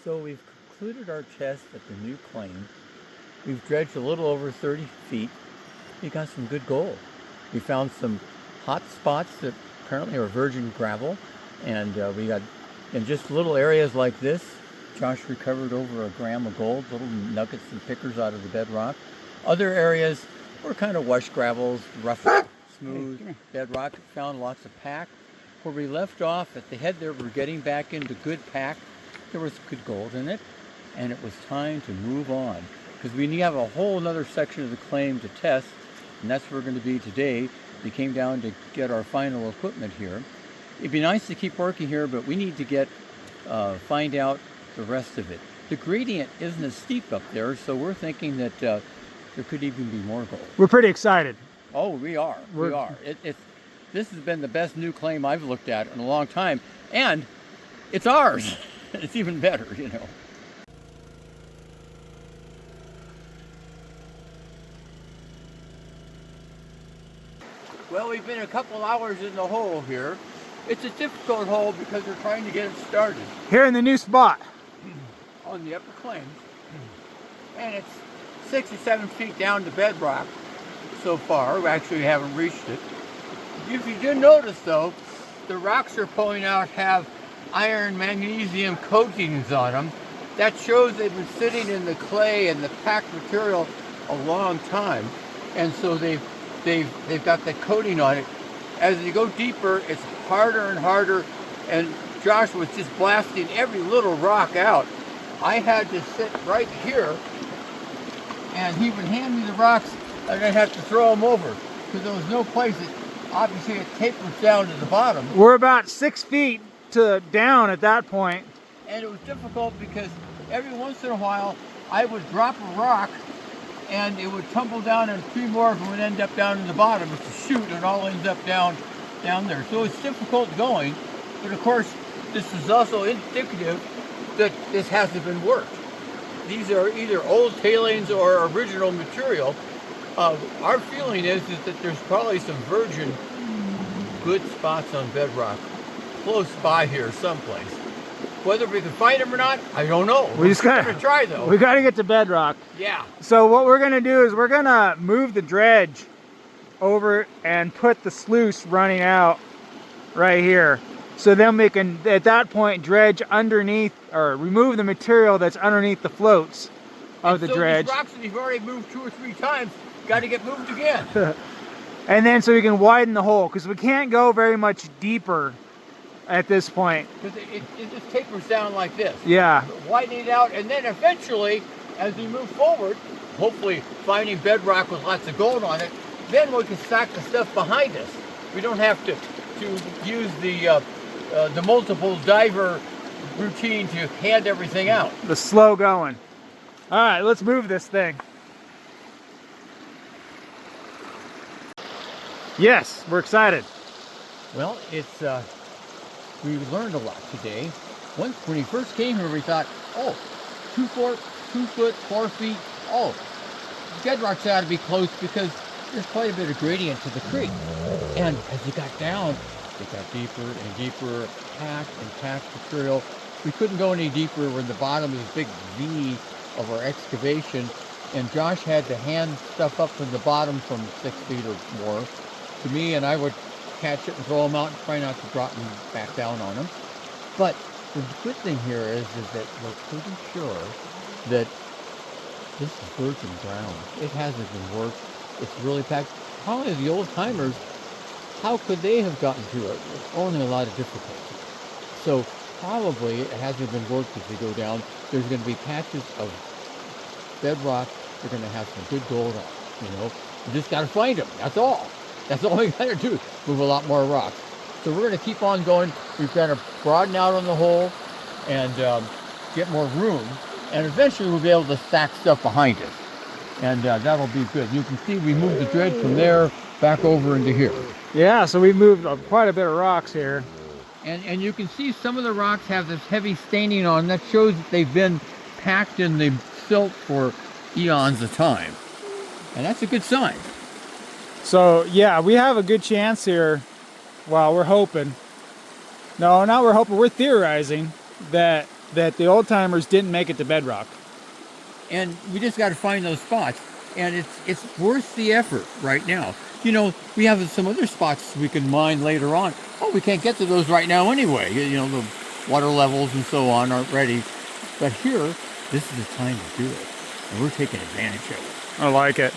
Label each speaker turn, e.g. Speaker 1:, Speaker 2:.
Speaker 1: So we've concluded our test at the new claim. We've dredged a little over 30 feet. We got some good gold. We found some hot spots that apparently are virgin gravel, and we got in just little areas like this. Josh recovered over 1 gram of gold, little nuggets and pickers out of the bedrock. Other areas were kind of wash gravels, rough, smooth bedrock. Found lots of pack. Where we left off at the head there, we're getting back into good pack. There was good gold in it, and it was time to move on because we have a whole another section of the claim to test, and that's where we're going to be today. We came down to get our final equipment here. It'd be nice to keep working here, but we need to find out the rest of it. The gradient isn't as steep up there, so we're thinking that there could even be more gold.
Speaker 2: We're pretty excited.
Speaker 1: Oh, we are. We are. This has been the best new claim I've looked at in a long time, and it's ours. It's even better, you know. Well, we've been a couple hours in the hole here. It's a difficult hole because we're trying to get it started.
Speaker 2: Here in the new spot.
Speaker 1: On the upper claim. And it's 67 feet down to bedrock so far. We actually haven't reached it. If you do notice though, the rocks are pulling out have iron-magnesium coatings on them. That shows they've been sitting in the clay and the packed material a long time. And so they've got that coating on it. As you go deeper, it's harder and harder, and Josh was just blasting every little rock out. I had to sit right here, and he would hand me the rocks, and I'd have to throw them over, because there was no place. Obviously, it tapers down to the bottom.
Speaker 2: We're about 6 feet down at that point.
Speaker 1: And it was difficult because every once in a while, I would drop a rock, and it would tumble down, and 3 more of them would end up down in the bottom. It's a chute, and it all ends up down there. So it's difficult going, but of course, this is also indicative that this hasn't been worked. These are either old tailings or original material. Our feeling is that there's probably some virgin good spots on bedrock close by here someplace. Whether we can find them or not, I don't know.
Speaker 2: We just gotta
Speaker 1: try though.
Speaker 2: We gotta get to bedrock.
Speaker 1: Yeah.
Speaker 2: So what we're gonna do is we're gonna move the dredge over and put the sluice running out right here. So then we can, at that point, dredge underneath or remove the material that's underneath the floats of the dredge.
Speaker 1: These rocks that you've already moved 2 or 3 times got to get moved again.
Speaker 2: And then so we can widen the hole, because we can't go very much deeper at this point.
Speaker 1: Because it just tapers down like this.
Speaker 2: Yeah.
Speaker 1: Widen it out, and then eventually, as we move forward, hopefully finding bedrock with lots of gold on it, then we can stack the stuff behind us. We don't have to use the multiple diver routine to hand everything out.
Speaker 2: The slow going. All right, let's move this thing. Yes, we're excited.
Speaker 1: Well, we learned a lot today. Once when we first came here, we thought, oh, 2 foot, 4 feet. Oh, bedrock's ought to be close because there's quite a bit of gradient to the creek. And as you got down, it got deeper and deeper, packed material. We couldn't go any deeper. We're in the bottom of this big V of our excavation, and Josh had to hand stuff up from the bottom from 6 feet or more to me, and I would catch it and throw them out and try not to drop them back down on them. But the good thing here is that we're pretty sure that this is virgin ground. It hasn't been worked. It's really packed. Probably the old timers, how could they have gotten to it? It's only a lot of difficulty. So probably it hasn't been worked as we go down. There's going to be patches of bedrock. They're going to have some good gold on, you know. You just got to find them. That's all. That's all we got to do. Move a lot more rocks. So we're going to keep on going. We've got to broaden out on the hole and get more room. And eventually we'll be able to stack stuff behind it. And that'll be good. You can see we moved the dredge from there back over into here.
Speaker 2: Yeah, so we moved quite a bit of rocks here.
Speaker 1: And you can see some of the rocks have this heavy staining on. That shows that they've been packed in the silt for eons of time. And that's a good sign.
Speaker 2: So yeah, we have a good chance here. Well, we're hoping. No, not we're hoping. We're theorizing that that the old timers didn't make it to bedrock.
Speaker 1: And we just got to find those spots. And it's worth the effort right now. You know, we have some other spots we can mine later on. Oh, we can't get to those right now anyway. You know, the water levels and so on aren't ready. But here, this is the time to do it. And we're taking advantage of it.
Speaker 2: I like it.